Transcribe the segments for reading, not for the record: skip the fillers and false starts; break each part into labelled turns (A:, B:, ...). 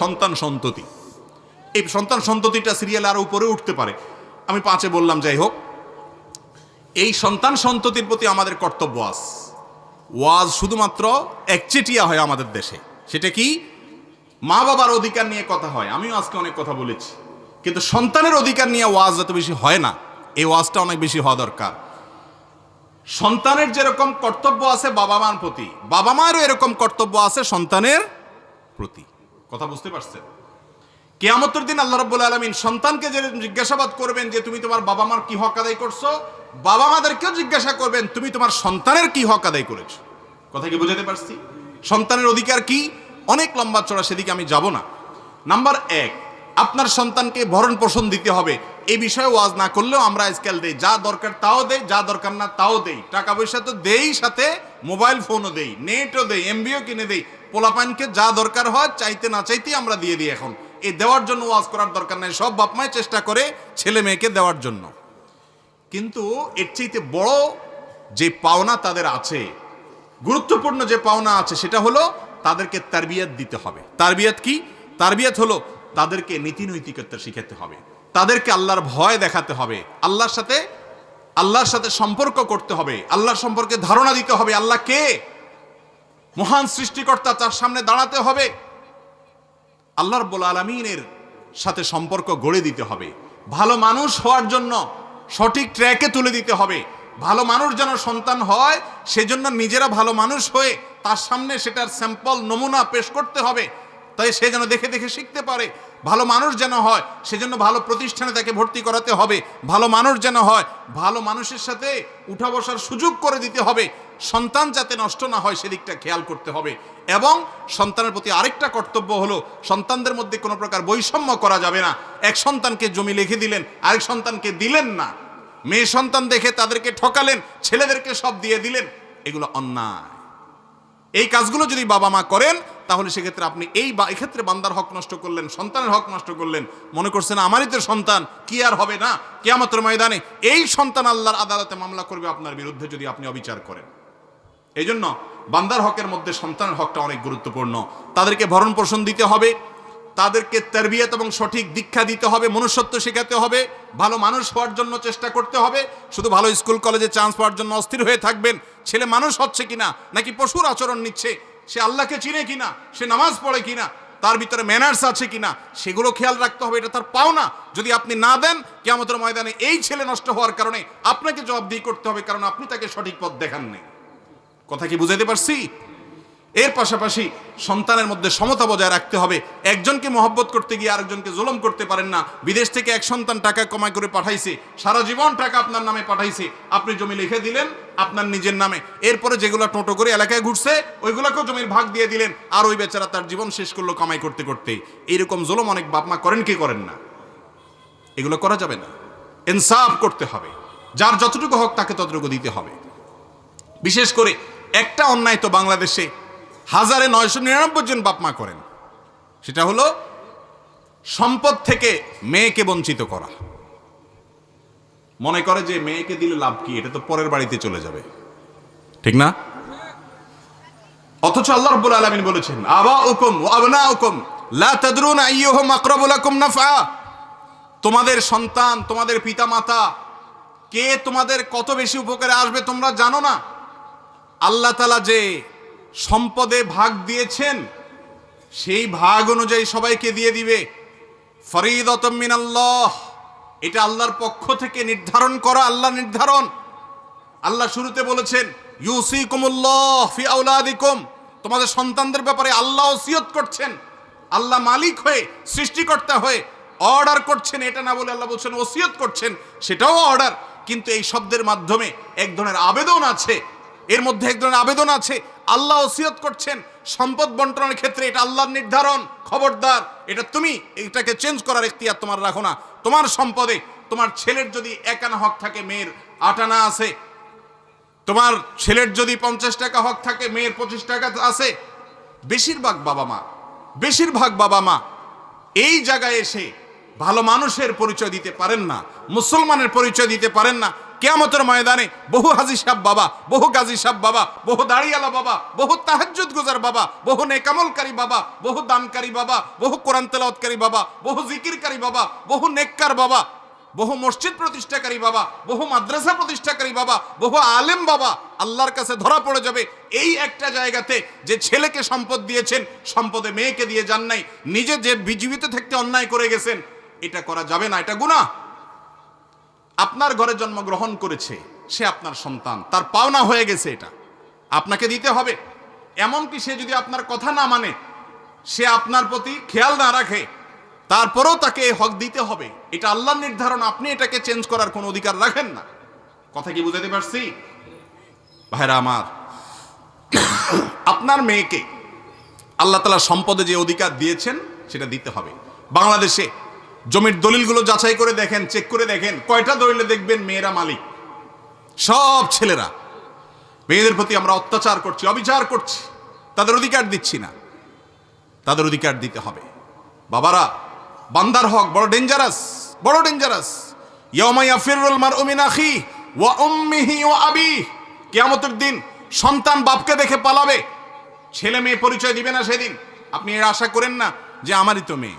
A: সন্তান সন্ততি, এই সন্তান সন্ততিটা সিরিয়ালে আরো উপরে উঠতে পারে, আমি 5-এ বললাম। যাই হোক, এই সন্তান সন্ততির প্রতি আমাদের কর্তব্য আছে। ওয়াজ শুধুমাত্র একচেটিয়া হয় আমাদের দেশে, সেটা কি মা বাবার অধিকার নিয়ে কথা হয়। আমিও আজকে অনেক কথা বলেছি, কিন্তু সন্তানের অধিকার নিয়ে ওয়াজ এত বেশি হয় না। এই ওয়াজটা অনেক বেশি হওয়া দরকার। সন্তানের যেরকম কর্তব্য আছে বাবা মার প্রতি, বাবা মারও এরকম কর্তব্য আছে সন্তানের প্রতি। কথা বুঝতে পারছেন? কিয়ামতের দিন আল্লাহ রাব্বুল আলামিন সন্তানকে যে জিজ্ঞাসাবাদ করবেন যে তুমি তোমার বাবা মার কি হক আদায় করছো, বাবা মাদেরকেও জিজ্ঞাসা করবেন তুমি তোমার সন্তানের কি হক আদায় করেছো। কথা কি বুঝাতে পারছি? সন্তানের অধিকার কি, অনেক লম্বা চড়া, সেদিকে আমি যাব না। নাম্বার 1, আপনার সন্তানকে ভরণ পোষণ দিতে হবে। এই বিষয়ে ওয়াজ না করলেও আমরা আজকাল দেই, যা দরকার তাও দেই, যা দরকার না তাও দেই। টাকা পয়সা তো দেই, সাথে মোবাইল ফোনও দেই, নেটও দেই, এমবিও কিনে দেই। পোলাপানকে যা দরকার হয় চাইতে না চাইতেই আমরা দিয়ে দিই। এখন এই দেওয়ার জন্য ওয়াজ করার দরকার নাই, সব বাপ মাই চেষ্টা করে ছেলে মেয়েকে দেওয়ার জন্য। কিন্তু এর চাইতে বড় যে পাওনা তাদের আছে, গুরুত্বপূর্ণ যে পাওনা আছে, সেটা হলো তাদেরকে তারবিয়াত দিতে হবে। তারবিয়াত কি? তারবিয়াত হলো তাদেরকে নীতি নৈতিকতা শিখাতে হবে, তাদেরকে আল্লাহর ভয় দেখাতে হবে, আল্লাহর সাথে সম্পর্ক করতে হবে, আল্লাহর সম্পর্কে ধারণা দিতে হবে। আল্লাহ কে? মহান সৃষ্টিকর্তা, তার সামনে দাঁড়াতে হবে, আল্লাহ রাব্বুল আলামিনের সাথে সম্পর্ক গড়ে দিতে হবে। ভালো মানুষ হওয়ার জন্য সঠিক ট্র্যাকে তুলে দিতে হবে। ভালো মানুষ যেন সন্তান হয়, সেজন্য নিজেরা ভালো মানুষ হয়ে তার সামনে সেটার স্যাম্পল নমুনা পেশ করতে হবে, তাই সে যেন দেখে দেখে শিখতে পারে। ভালো মানুষ যেন হয়, সেজন্য ভালো প্রতিষ্ঠানে তাকে ভর্তি করাতে হবে। ভালো মানুষ যেন হয়, ভালো মানুষের সাথে উঠা বসার সুযোগ করে দিতে হবে। সন্তান যাতে নষ্ট না হয় সেদিকটা খেয়াল করতে হবে। এবং সন্তানের প্রতি আরেকটা কর্তব্য হলো, সন্তানদের মধ্যে কোনো প্রকার বৈষম্য করা যাবে না। এক সন্তানকে জমি লিখে দিলেন, আরেক সন্তানকে দিলেন না। মেয়ে সন্তান দেখে তাদেরকে ঠকালেন, ছেলেদেরকে সব দিয়ে দিলেন, এগুলো অন্যায়। এই কাজগুলো যদি বাবা মা করেন, তাহলে সেক্ষেত্রে আপনি এক্ষেত্রে বান্দার হক নষ্ট করলেন, সন্তানের হক নষ্ট করলেন। মনে করছেন আমারই তো সন্তান, কি আর হবে না? কিয়ামতের ময়দানে এই সন্তান আল্লাহর আদালতে মামলা করবে আপনার বিরুদ্ধে যদি আপনি অবিচার করেন। এই জন্য বান্দার হকের মধ্যে সন্তানের হকটা অনেক গুরুত্বপূর্ণ। তাদেরকে ভরণ পোষণ দিতে হবে, তাদেরকে তারবিয়াত এবং সঠিক দীক্ষা দিতে হবে, মনুষ্যত্ব শেখাতে হবে, ভালো মানুষ হওয়ার জন্য চেষ্টা করতে হবে। শুধু ভালো স্কুল কলেজে চান্স পাওয়ার জন্য অস্থির হয়ে থাকবেন, ছেলে মানুষ হচ্ছে কিনা, নাকি পশুর আচরণ নিচ্ছে, সে আল্লাহকে চিনে কিনা, সে নামাজ পড়ে কিনা, তার ভিতরে ম্যানার্স আছে কিনা, সেগুলো খেয়াল রাখতে হবে। এটা তার পাওনা। যদি আপনি না দেন, কিয়ামতের ময়দানে এই ছেলে নষ্ট হওয়ার কারণে আপনাকে জবাবদিহি করতে হবে, কারণ আপনি তাকে সঠিক পথ দেখান নাই। কথা কি বুঝাইতে পারছি? এর পাশাপাশি সন্তানের মধ্যে সমতা বজায় রাখতে হবে। একজনকে মহব্বত করতে গিয়ে আরেকজনকে জুলুম করতে পারেন না। বিদেশ থেকে এক সন্তান টাকা কামাই করে পাঠাইছে, সারা জীবন টাকা আপনার নামে পাঠাইছে, আপনি জমি লিখে দিলেন আপনার নিজের নামে, এরপরে যেগুলো টোটো করে এলাকায় ঘুরছে ওইগুলোকেও জমির ভাগ দিয়ে দিলেন, আর ওই বেচারা তার জীবন শেষ করলো কামাই করতে করতে। এইরকম জুলুম অনেক বাপ মা করেন, কি করেন না? এগুলো করা যাবে না। ইনসাফ করতে হবে, যার যতটুকু হক তাকে ততটুকু দিতে হবে। বিশেষ করে একটা অন্যায় তো বাংলাদেশে 1999 জন বাপ মা করেন, সেটা হলো সম্পদ থেকে মেয়েকে বঞ্চিত করা। মনে করে যে মেয়েকে দিলে লাভ কি, এটা তো পরের বাড়িতে চলে যাবে, ঠিক না? অথচ আল্লাহ রাব্বুল আলামিন বলেছেন, আবাউকুম ওয়া আবনাউকুম লা তাদরুনা আইয়ুহুম আকরাবু লাকুম নাফআ। তোমাদের সন্তান, তোমাদের পিতামাতা কে তোমাদের কত বেশি উপকারে আসবে তোমরা জানো না। আল্লাহ তাআলা যে সম্পদে ভাগ দিয়েছেন, সেই ভাগ অনুযায়ী সবাইকে দিয়ে দিবে। ফরিদাতুম মিনাল্লাহ, এটা আল্লাহর পক্ষ থেকে নির্ধারণ করা, আল্লাহ নির্ধারণ। আল্লাহ শুরুতে বলেছেন ইউসিকুমুল্লাহ ফি আওলাদিকুম, তোমাদের সন্তানদের ব্যাপারে আল্লাহ ওসিয়ত করছেন। আল্লাহ মালিক হয়ে, সৃষ্টিকর্তা হয়ে অর্ডার করছেন, এটা না বলে আল্লাহ বলছেন ওসিয়ত করছেন, সেটাও অর্ডার। কিন্তু এই শব্দের মাধ্যমে এক ধরনের আবেদন আছে, এর মধ্যে এক ধরনের আবেদন আছে। আল্লাহ ওসিয়ত করছেন সম্পদ বন্টনের ক্ষেত্রে, এটা আল্লাহর নির্ধারণ, খবরদার এটা তুমি এটাকে চেঞ্জ করার এখতিয়ার তোমার রাখো না। তোমার সম্পদে তোমার ছেলের যদি 1 আনা হক থাকে, মেয়ের 8 আনা আছে। তোমার ছেলের যদি 50 টাকা হক থাকে, মেয়ের 25 টাকা আছে। বেশিরভাগ বাবা মা এই জায়গায় এসে ভালো মানুষের পরিচয় দিতে পারেন না, মুসলমানের পরিচয় দিতে পারেন না। কিয়ামতের ময়দানে বহু হাজী সাহেব বাবা, বহু গাজী সাহেব বাবা, বহু দাড়িয়ালা বাবা, বহু তাহাজ্জুদ গুজার বাবা, বহু নেকামলকারী বাবা, বহু দানকারী বাবা, বহু কোরআন তেলাওয়াতকারী বাবা, বহু জিকিরকারী বাবা, বহু নেককার বাবা, বহু মসজিদ প্রতিষ্ঠাকারী বাবা, বহু মাদ্রাসা প্রতিষ্ঠাকারী বাবা, বহু আলেম বাবা আল্লাহর কাছে ধরা পড়ে যাবে এই একটা জায়গাতে যে ছেলেকে সম্পদ দিয়েছেন, সম্পদে মেয়েকে দিয়ে যান নাই, নিজে যে জীবিত থাকতে অন্যায় করে গেছেন, এটা করা যাবে না, এটা গুনাহ। আপনার ঘরে জন্মগ্রহণ করেছে, সে আপনার সন্তান, তার পাওনা হয়ে গেছে, এটা আপনাকে দিতে হবে। এমনকি সে যদি আপনার কথা না মানে, সে আপনার প্রতি খেয়াল না রাখে, তারপরেও তাকে হক দিতে হবে। এটা আল্লাহর নির্ধারণ, আপনি এটাকে চেঞ্জ করার কোনো অধিকার রাখেন না। কথা কি বুঝাতে পারছি ভাইরা আমার? আপনার মেয়েকে আল্লাহ তাআলা সম্পদে যে অধিকার দিয়েছেন সেটা দিতে হবে। বাংলাদেশে জমির দলিলগুলো যাচাই করে দেখেন, চেক করে দেখেন, কয়টা দলিলে দেখবেন মেয়েরা মালিক? সব ছেলেরা। মেয়েদের প্রতি আমরা অত্যাচার করছি, অবিচার করছি, তাদের অধিকার দিচ্ছি না। তাদের অধিকার দিতে হবে। বাবারা, বান্দার হক বড় ডেঞ্জারাস, বড় ডেঞ্জারাস। ইয়াউমা ইয়াফিরুল মারউ মিন আখিহি ওয়া উম্মিহি ওয়া আবিহি, কিয়ামতের দিন সন্তান বাপকে দেখে পালাবে, ছেলে মেয়ে পরিচয় দিবে না সেদিন। আপনি এর আশা করেন না যে আমারই তো মেয়ে।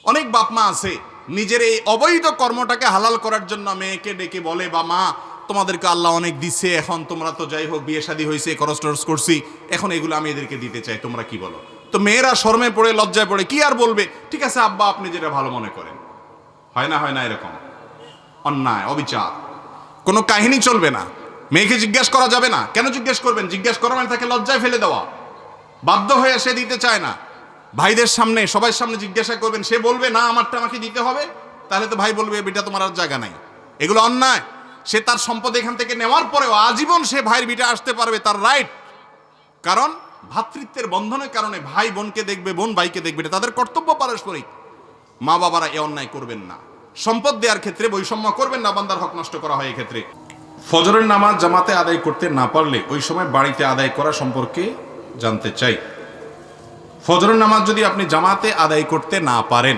A: অনেক বাপ মা আছে নিজের এই অবৈধ কর্মটাকে হালাল করার জন্য মেয়েকে ডেকে বলে, বা মা তোমাদেরকে আল্লাহ অনেক দিচ্ছে, এখন তোমরা তো যাই হোক বিয়ে শাদী হয়েছে, খরচ টরচ করছি, এখন এগুলো আমি এদেরকে দিতে চাই, তোমরা কি বলো? তো মেয়েরা শরমে পড়ে, লজ্জায় পড়ে, কি আর বলবে, ঠিক আছে আব্বা আপনি যেটা ভালো মনে করেন। হয় না, হয় না এরকম? অন্যায়, অবিচার, কোনো কাহিনী চলবে না। মেয়েকে জিজ্ঞেস করা যাবে না। কেন জিজ্ঞেস করবেন? জিজ্ঞেস করা মানে তাকে লজ্জায় ফেলে দেওয়া। বাধ্য হয়ে সে দিতে চায় না। ভাইদের সামনে, সবার সামনে জিজ্ঞাসা করবেন, সে বলবে না আমারটা আমাকে দিতে হবে, তাহলে তো ভাই বলবে বেটা তোমার আর জায়গা নাই। এগুলো অন্যায়। সে তার সম্পদ এখান থেকে নেওয়ার পরেও আজীবন সে ভাইয়ের বিটা আসতে পারবে, তার রাইট। কারণ ভ্রাতৃত্বের বন্ধনের কারণে ভাই বোনকে দেখবে, বোন ভাইকে দেখবে, এটা তাদের কর্তব্য পারস্পরিক। মা বাবারা এ অন্যায় করবেন না। সম্পদ দেওয়ার ক্ষেত্রে বৈষম্য করবেন না, বান্দার হক নষ্ট করা হয়। এক্ষেত্রে ফজরের নামাজ জামাতে আদায় করতে না পারলে ওই সময় বাড়িতে আদায় করা সম্পর্কে জানতে চাই। ফজরের নামাজ যদি আপনি জামাতে আদায় করতে না পারেন,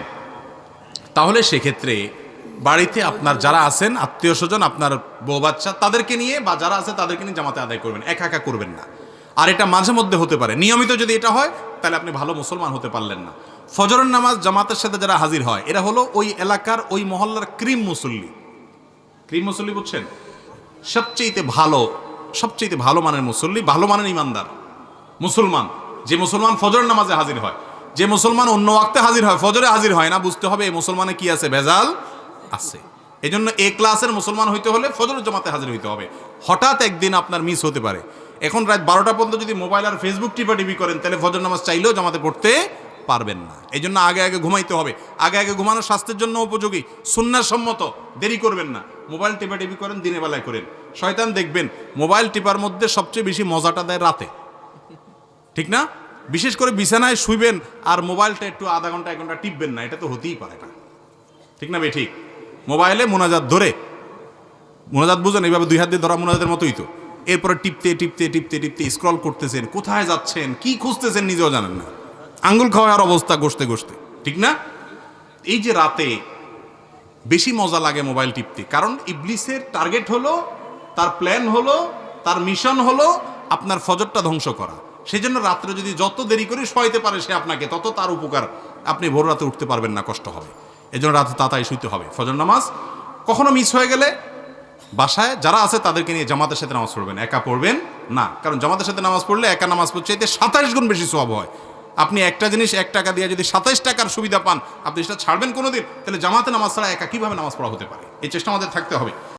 A: তাহলে সেক্ষেত্রে বাড়িতে আপনার যারা আছেন আত্মীয় স্বজন, আপনার বউ বাচ্চা, তাদেরকে নিয়ে বা যারা আছে তাদেরকে নিয়ে জামাতে আদায় করবেন, একা একা করবেন না। আর এটা মাঝে মধ্যে হতে পারে, নিয়মিত যদি এটা হয় তাহলে আপনি ভালো মুসলমান হতে পারলেন না। ফজরের নামাজ জামাতের সাথে যারা হাজির হয় এরা হলো ওই এলাকার, ওই মহল্লার ক্রিম মুসল্লি। ক্রিম মুসল্লি বুঝছেন? সবচেয়ে ভালো মানের মুসল্লি, ভালো মানের ইমানদার মুসলমান। যে মুসলমান ফজরের নামাজে হাজির হয়, যে মুসলমান অন্য ওয়াক্তে হাজির হয়, ফজরে হাজির হয় না, বুঝতে হবে এই মুসলমানে কি আছে, ভেজাল আছে। এই জন্য এ ক্লাসের মুসলমান হইতে হলে ফজরের জামাতে হাজির হইতে হবে। হঠাৎ একদিন আপনার মিস হতে পারে। এখন রাত 12টা পর্যন্ত যদি মোবাইল আর ফেসবুক টিপাটিপি করেন, তাহলে ফজর নামাজ চাইলেও জামাতে পড়তে পারবেন না। এই জন্য আগে আগে ঘুমাইতে হবে। আগে আগে ঘুমানো স্বাস্থ্যের জন্য উপযোগী, সুন্নাহসম্মত। দেরি করবেন না। মোবাইল টিপাটিপি করেন, দিনের বেলায় করেন। শয়তান দেখবেন মোবাইল টিপার মধ্যে সবচেয়ে বেশি মজাটা দেয় রাতে, ঠিক না? বিশেষ করে বিছানায় শুইবেন আর মোবাইলটা একটু আধা ঘন্টা 1 ঘন্টা টিপবেন না, এটা তো হতেই পারে না, ঠিক না? ঠিক মোবাইলে মোনাজাত ধরে, মোনাজাত বুঝেন, এইভাবে 2 হাত দিয়ে ধরা মোনাজাতের মতোই তো। এরপরে টিপতে টিপতে টিপতে টিপতে স্ক্রল করতেছেন, কোথায় যাচ্ছেন, কি খুঁজতেছেন নিজেও জানেন না। আঙ্গুল খাওয়ার অবস্থা ঘষতে ঘষতে, ঠিক না? এই যে রাতে বেশি মজা লাগে মোবাইল টিপতে, কারণ ইবলিসের টার্গেট হলো, তার প্ল্যান হলো, তার মিশন হলো আপনার ফজরটা ধ্বংস করা। সেই জন্য রাত্রে যদি যত দেরি করে শোয়াইতে পারে সে আপনাকে, তত তার উপকার। আপনি ভোর রাতে উঠতে পারবেন না, কষ্ট হবে। এই জন্য রাতে তাড়াতাড়ি শুইতে হবে। ফজর নামাজ কখনো মিস হয়ে গেলে বাসায় যারা আছে তাদেরকে নিয়ে জামাতের সাথে নামাজ পড়বেন, একা পড়বেন না। কারণ জামাতের সাথে নামাজ পড়লে একা নামাজ পড়ছে এতে 27 গুণ বেশি সওয়াব হয়। আপনি একটা জিনিস 1 টাকা দিয়ে যদি 27 টাকার সুবিধা পান, আপনি সেটা ছাড়বেন কোনোদিন? তাহলে জামাতে নামাজ ছাড়া একা কিভাবে নামাজ পড়া হতে পারে? এই চেষ্টা আমাদের থাকতে হবে।